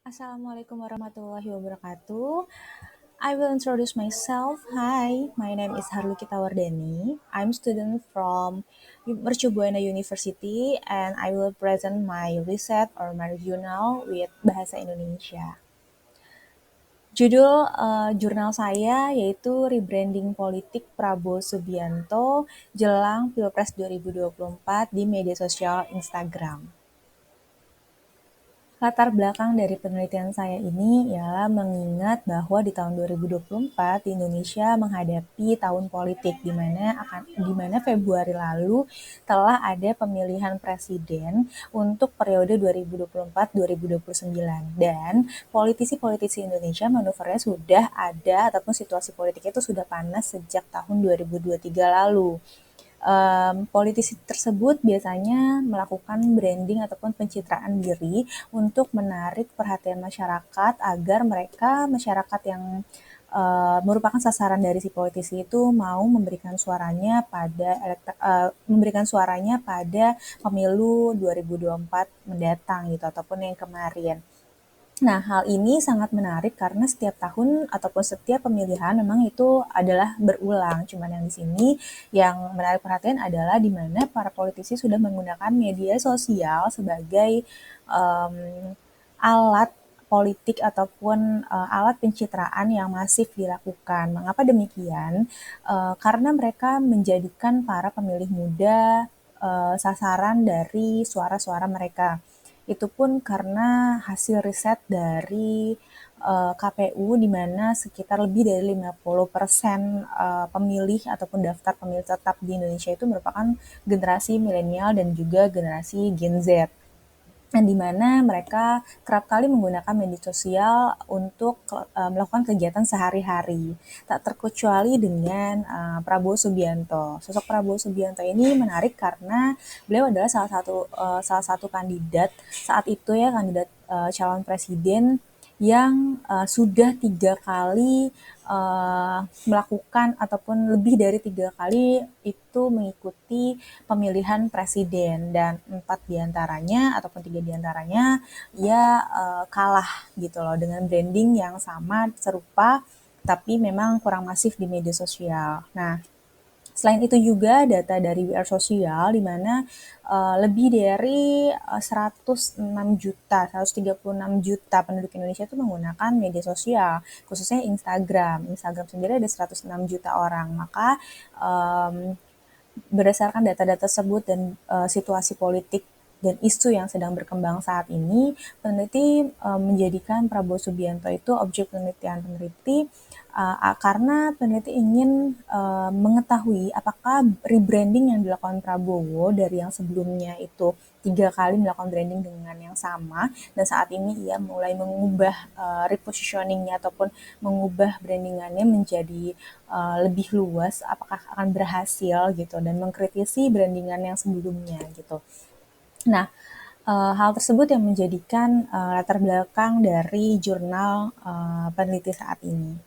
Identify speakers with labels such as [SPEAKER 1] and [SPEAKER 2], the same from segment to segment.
[SPEAKER 1] Assalamualaikum warahmatullahi wabarakatuh. I will introduce myself. Hi, my name is Harlukita Wardani. I'm student from Mercu Buana University and I will present my research or my journal with Bahasa Indonesia. Judul jurnal saya yaitu Rebranding Politik Prabowo Subianto jelang Pilpres 2024 di media sosial Instagram. Latar belakang dari penelitian saya ini ialah mengingat bahwa di tahun 2024 Indonesia menghadapi tahun politik di mana Februari lalu telah ada pemilihan presiden untuk periode 2024-2029 dan politisi-politisi Indonesia manuvernya sudah ada ataupun situasi politik itu sudah panas sejak tahun 2023 lalu. Politisi tersebut biasanya melakukan branding ataupun pencitraan diri untuk menarik perhatian masyarakat agar masyarakat yang merupakan sasaran dari si politisi itu mau memberikan suaranya pada pemilu 2024 mendatang gitu ataupun yang kemarin. Nah, hal ini sangat menarik karena setiap tahun ataupun setiap pemilihan memang itu adalah berulang. Cuman yang di sini yang menarik perhatian adalah di mana para politisi sudah menggunakan media sosial sebagai um, alat politik ataupun alat pencitraan yang masif dilakukan. Mengapa demikian? Karena mereka menjadikan para pemilih muda sasaran dari suara-suara mereka. Itu pun karena hasil riset dari KPU di mana sekitar lebih dari 50% pemilih ataupun daftar pemilih tetap di Indonesia itu merupakan generasi milenial dan juga generasi Gen Z. Di mana mereka kerap kali menggunakan media sosial untuk melakukan kegiatan sehari-hari. Tak terkecuali dengan Prabowo Subianto. Sosok Prabowo Subianto ini menarik karena beliau adalah salah satu kandidat saat itu ya kandidat calon presiden yang sudah 3 kali melakukan ataupun lebih dari 3 kali itu mengikuti pemilihan presiden dan 4 diantaranya ataupun 3 diantaranya ia kalah gitu loh dengan branding yang sama serupa tapi memang kurang masif di media sosial. Nah, selain itu juga data dari WR Sosial di mana lebih dari 106 juta, 136 juta penduduk Indonesia itu menggunakan media sosial, khususnya Instagram. Instagram sendiri ada 106 juta orang. Maka berdasarkan data-data tersebut dan situasi politik dan isu yang sedang berkembang saat ini, peneliti menjadikan Prabowo Subianto itu objek penelitian peneliti karena peneliti ingin mengetahui apakah rebranding yang dilakukan Prabowo dari yang sebelumnya itu 3 kali melakukan branding dengan yang sama dan saat ini ia mulai mengubah repositioningnya ataupun mengubah brandingannya menjadi lebih luas, apakah akan berhasil gitu dan mengkritisi brandingan yang sebelumnya gitu. Nah, hal tersebut yang menjadikan latar belakang dari jurnal peneliti saat ini.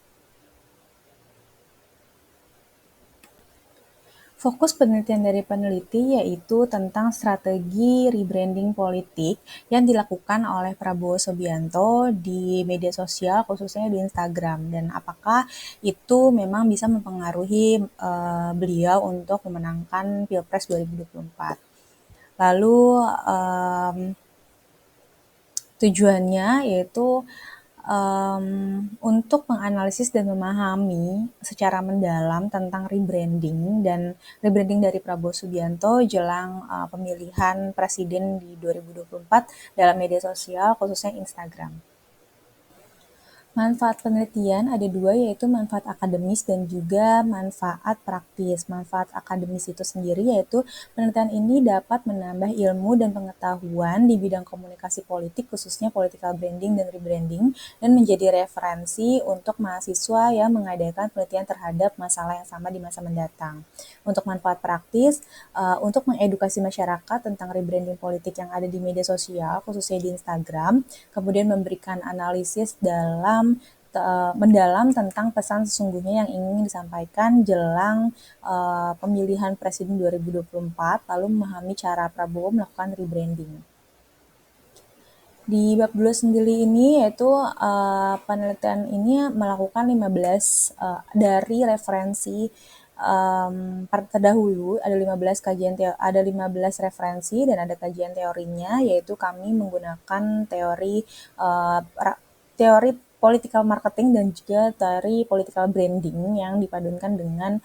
[SPEAKER 1] Fokus penelitian dari peneliti yaitu tentang strategi rebranding politik yang dilakukan oleh Prabowo Subianto di media sosial khususnya di Instagram dan apakah itu memang bisa mempengaruhi beliau untuk memenangkan Pilpres 2024. Lalu tujuannya yaitu um, untuk menganalisis dan memahami secara mendalam tentang rebranding dari Prabowo Subianto jelang pemilihan presiden di 2024 dalam media sosial khususnya Instagram. Manfaat penelitian ada 2, yaitu manfaat akademis dan juga manfaat praktis. Manfaat akademis itu sendiri yaitu penelitian ini dapat menambah ilmu dan pengetahuan di bidang komunikasi politik, khususnya political branding dan rebranding, dan menjadi referensi untuk mahasiswa yang mengadakan penelitian terhadap masalah yang sama di masa mendatang. Untuk manfaat praktis, untuk mengedukasi masyarakat tentang rebranding politik yang ada di media sosial, khususnya di Instagram, kemudian memberikan analisis mendalam tentang pesan sesungguhnya yang ingin disampaikan jelang pemilihan presiden 2024, lalu memahami cara Prabowo melakukan rebranding. Di bab 2 sendiri ini yaitu penelitian ini melakukan 15 dari referensi terdahulu, ada 15 kajian ada 15 referensi dan ada kajian teorinya, yaitu kami menggunakan teori political marketing dan juga teori political branding yang dipadukan dengan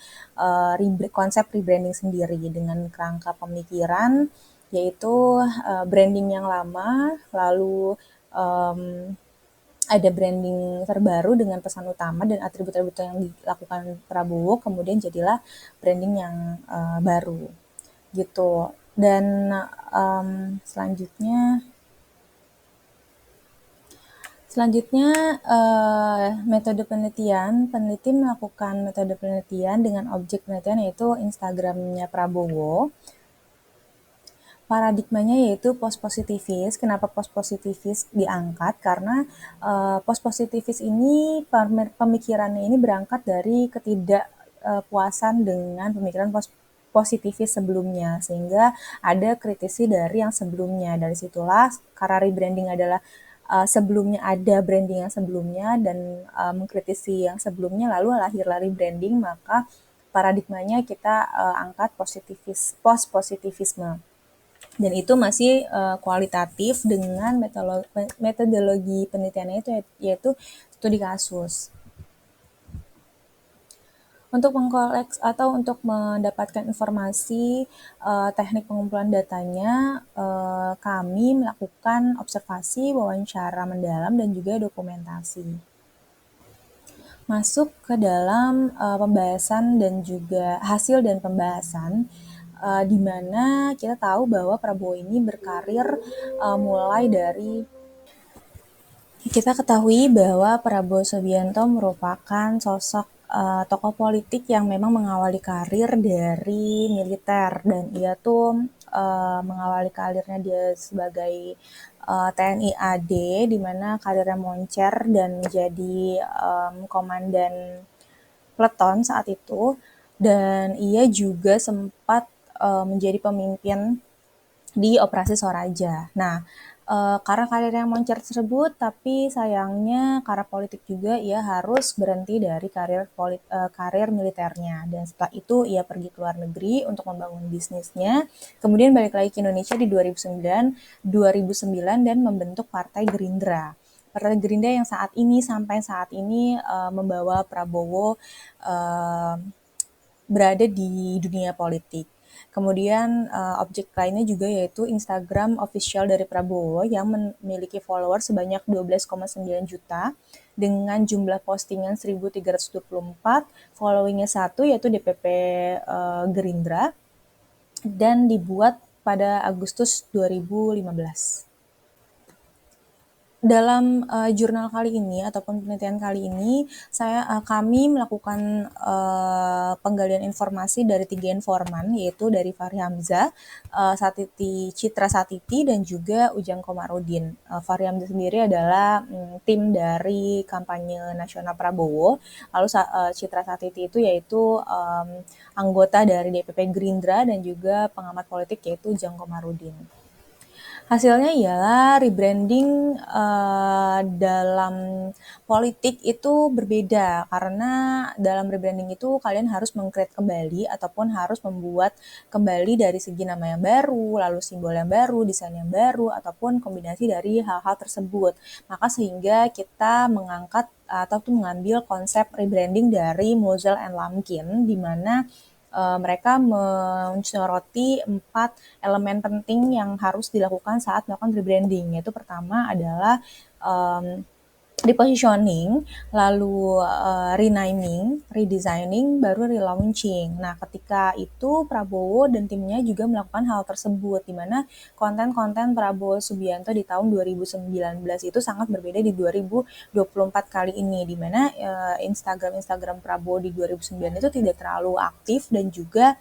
[SPEAKER 1] konsep rebranding sendiri dengan kerangka pemikiran, yaitu branding yang lama, lalu um, ada branding terbaru dengan pesan utama dan atribut-atribut yang dilakukan Prabowo, kemudian jadilah branding yang baru gitu. Dan selanjutnya metode penelitian, peneliti melakukan metode penelitian dengan objek penelitian yaitu Instagramnya Prabowo. Paradigmanya yaitu post-positivis. Kenapa post-positivis diangkat? Karena post-positivis ini pemikirannya ini berangkat dari ketidakpuasan dengan pemikiran positivis sebelumnya, sehingga ada kritisi dari yang sebelumnya. Dari situlah karena rebranding adalah sebelumnya ada branding yang sebelumnya dan mengkritisi yang sebelumnya, lalu lahirlah rebranding, maka paradigmanya kita angkat post-positivisme. Dan itu masih kualitatif dengan metodologi penelitiannya itu yaitu studi kasus. Untuk mengkoleks atau untuk mendapatkan informasi teknik pengumpulan datanya, kami melakukan observasi, wawancara mendalam, dan juga dokumentasi. Masuk ke dalam pembahasan dan juga hasil dan pembahasan, di mana kita tahu bahwa Prabowo ini berkarir mulai dari kita ketahui bahwa Prabowo Subianto merupakan sosok tokoh politik yang memang mengawali karir dari militer, dan ia tuh mengawali karirnya dia sebagai TNI AD, di mana karirnya moncer dan menjadi komandan peleton saat itu, dan ia juga sempat menjadi pemimpin di Operasi Soraja. Nah, karena karirnya moncer tersebut, tapi sayangnya karena politik juga, ia harus berhenti dari karir militernya. Dan setelah itu ia pergi ke luar negeri untuk membangun bisnisnya. Kemudian balik lagi ke Indonesia di 2009 dan membentuk Partai Gerindra. Partai Gerindra yang sampai saat ini membawa Prabowo berada di dunia politik. Kemudian objek lainnya juga yaitu Instagram official dari Prabowo yang memiliki follower sebanyak 12,9 juta dengan jumlah postingan 1.324, followingnya 1 yaitu DPP Gerindra, dan dibuat pada Agustus 2015. Dalam jurnal kali ini ataupun penelitian kali ini, kami melakukan penggalian informasi dari 3 informan, yaitu dari Fahri Hamzah, Citra Satiti, dan juga Ujang Komarudin. Fahri Hamzah sendiri adalah tim dari kampanye nasional Prabowo, lalu Citra Satiti itu yaitu anggota dari DPP Gerindra dan juga pengamat politik yaitu Ujang Komarudin. Hasilnya ialah rebranding dalam politik itu berbeda, karena dalam rebranding itu kalian harus meng-create kembali ataupun harus membuat kembali dari segi nama yang baru, lalu simbol yang baru, desain yang baru, ataupun kombinasi dari hal-hal tersebut. Maka sehingga kita mengangkat atau mengambil konsep rebranding dari Mosel and Lamkin, di mana mereka menyoroti 4 elemen penting yang harus dilakukan saat melakukan rebranding, yaitu pertama adalah repositioning, lalu renaming, redesigning, baru relaunching. Nah, ketika itu Prabowo dan timnya juga melakukan hal tersebut, di mana konten-konten Prabowo Subianto di tahun 2019 itu sangat berbeda di 2024 kali ini, di mana Instagram Prabowo di 2009 itu tidak terlalu aktif dan juga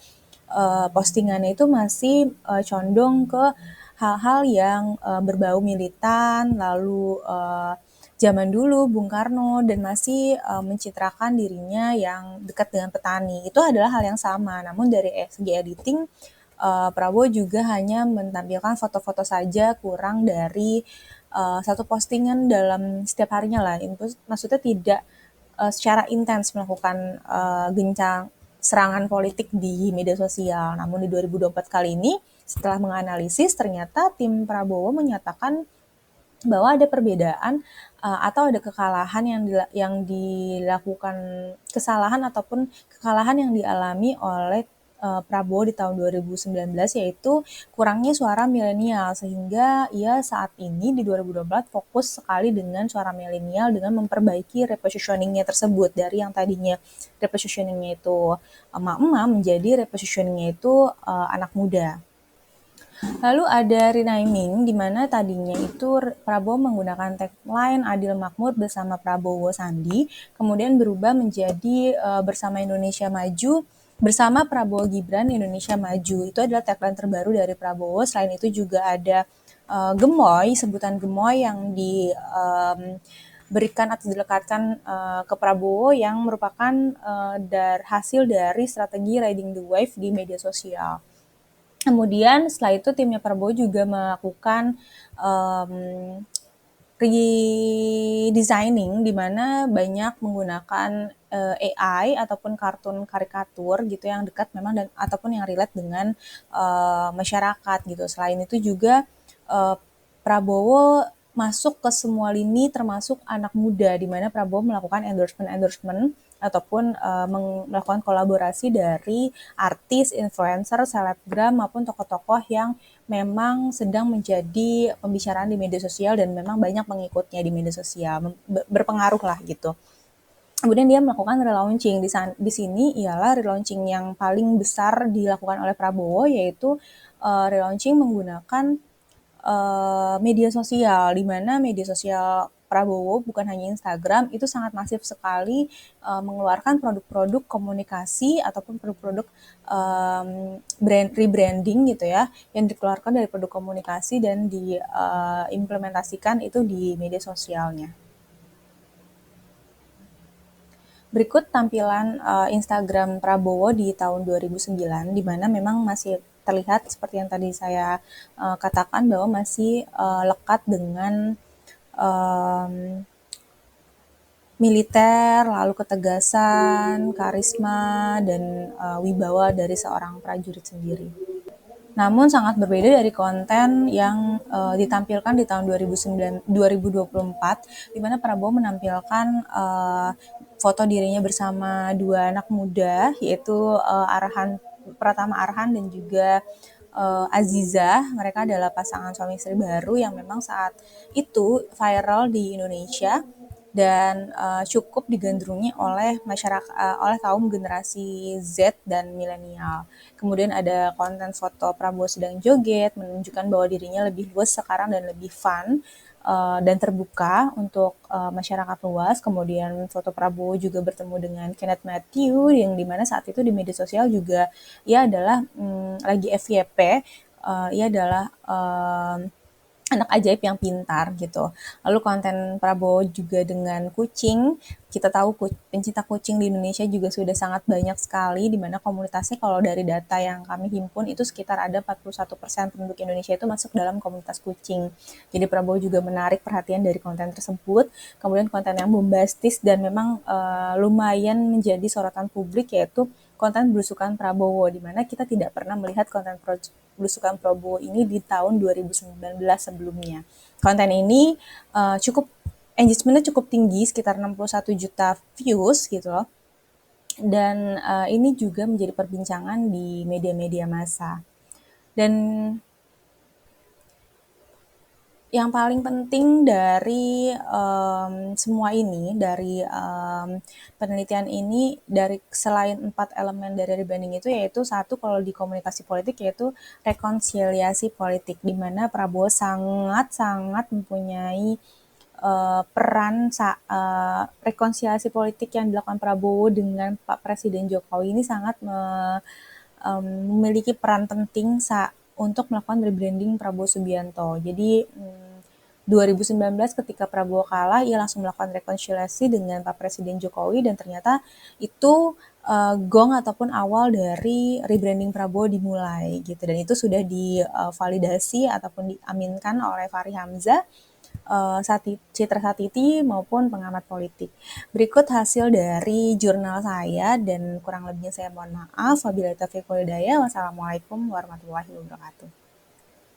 [SPEAKER 1] postingannya itu masih condong ke hal-hal yang berbau militan, lalu zaman dulu Bung Karno, dan masih mencitrakan dirinya yang dekat dengan petani. Itu adalah hal yang sama, namun dari segi editing Prabowo juga hanya menampilkan foto-foto saja, kurang dari satu postingan dalam setiap harinya lah. Maksudnya tidak secara intens melakukan gencang serangan politik di media sosial. Namun di 2024 kali ini, setelah menganalisis, ternyata tim Prabowo menyatakan bahwa ada perbedaan atau ada kekalahan yang dilakukan, kesalahan ataupun kekalahan yang dialami oleh Prabowo di tahun 2019, yaitu kurangnya suara milenial, sehingga ia saat ini di 2024 fokus sekali dengan suara milenial dengan memperbaiki repositioningnya tersebut, dari yang tadinya repositioningnya itu emak-emak menjadi repositioningnya itu anak muda. Lalu ada renaming, di mana tadinya itu Prabowo menggunakan tagline Adil Makmur bersama Prabowo Sandi, kemudian berubah menjadi bersama Indonesia Maju, bersama Prabowo Gibran Indonesia Maju. Itu adalah tagline terbaru dari Prabowo. Selain itu juga ada gemoy, sebutan gemoy yang diberikan atau dilekatkan ke Prabowo yang merupakan hasil dari strategi riding the wave di media sosial. Kemudian setelah itu timnya Prabowo juga melakukan redesigning, di mana banyak menggunakan AI ataupun kartun karikatur gitu yang dekat memang dan ataupun yang relate dengan masyarakat gitu. Selain itu juga Prabowo masuk ke semua lini termasuk anak muda, di mana Prabowo melakukan endorsement ataupun melakukan kolaborasi dari artis, influencer, selebgram maupun tokoh-tokoh yang memang sedang menjadi pembicaraan di media sosial dan memang banyak pengikutnya di media sosial, berpengaruh lah gitu. Kemudian dia melakukan relaunching. Di sini ialah relaunching yang paling besar dilakukan oleh Prabowo, yaitu relaunching menggunakan media sosial, di mana media sosial Prabowo bukan hanya Instagram, itu sangat masif sekali mengeluarkan produk-produk komunikasi ataupun produk-produk rebranding gitu ya, yang dikeluarkan dari produk komunikasi dan diimplementasikan itu di media sosialnya. Berikut tampilan Instagram Prabowo di tahun 2009, di mana memang masih terlihat seperti yang tadi saya katakan bahwa masih lekat dengan militer, lalu ketegasan, karisma, dan wibawa dari seorang prajurit sendiri. Namun sangat berbeda dari konten yang ditampilkan di tahun 2024, di mana Prabowo menampilkan foto dirinya bersama dua anak muda, yaitu Pratama Arhan dan juga Aziza. Mereka adalah pasangan suami istri baru yang memang saat itu viral di Indonesia dan cukup digandrungi oleh masyarakat, oleh kaum generasi Z dan milenial. Kemudian ada konten foto Prabowo sedang joget, menunjukkan bahwa dirinya lebih luas sekarang dan lebih fun dan terbuka untuk masyarakat luas. Kemudian foto Prabowo juga bertemu dengan Kenneth Matthew, yang dimana saat itu di media sosial juga ia adalah lagi FYP, ia adalah anak ajaib yang pintar gitu. Lalu konten Prabowo juga dengan kucing. Kita tahu pencinta kucing di Indonesia juga sudah sangat banyak sekali, di mana komunitasnya kalau dari data yang kami himpun itu sekitar ada 41% penduduk Indonesia itu masuk dalam komunitas kucing. Jadi Prabowo juga menarik perhatian dari konten tersebut. Kemudian konten yang bombastis dan memang lumayan menjadi sorotan publik, yaitu konten belusukan Prabowo, di mana kita tidak pernah melihat konten belusukan Prabowo ini di tahun 2019 sebelumnya. Konten ini cukup engagementnya cukup tinggi, sekitar 61 juta views gitu loh. Dan ini juga menjadi perbincangan di media-media massa. Dan yang paling penting dari semua ini, dari penelitian ini, dari selain 4 elemen dari rebranding itu, yaitu satu kalau di komunikasi politik, yaitu rekonsiliasi politik, di mana Prabowo sangat-sangat mempunyai peran rekonsiliasi politik yang dilakukan Prabowo dengan Pak Presiden Jokowi ini sangat memiliki peran penting untuk melakukan rebranding Prabowo Subianto. Jadi 2019 ketika Prabowo kalah, ia langsung melakukan rekonsiliasi dengan Pak Presiden Jokowi, dan ternyata itu gong ataupun awal dari rebranding Prabowo dimulai gitu, dan itu sudah divalidasi ataupun diaminkan oleh Fahri Hamzah Citra Satiti maupun pengamat politik. Berikut hasil dari jurnal saya dan kurang lebihnya saya mohon maaf. Wabillahi taufiq wal hidayah. Wassalamualaikum warahmatullahi wabarakatuh.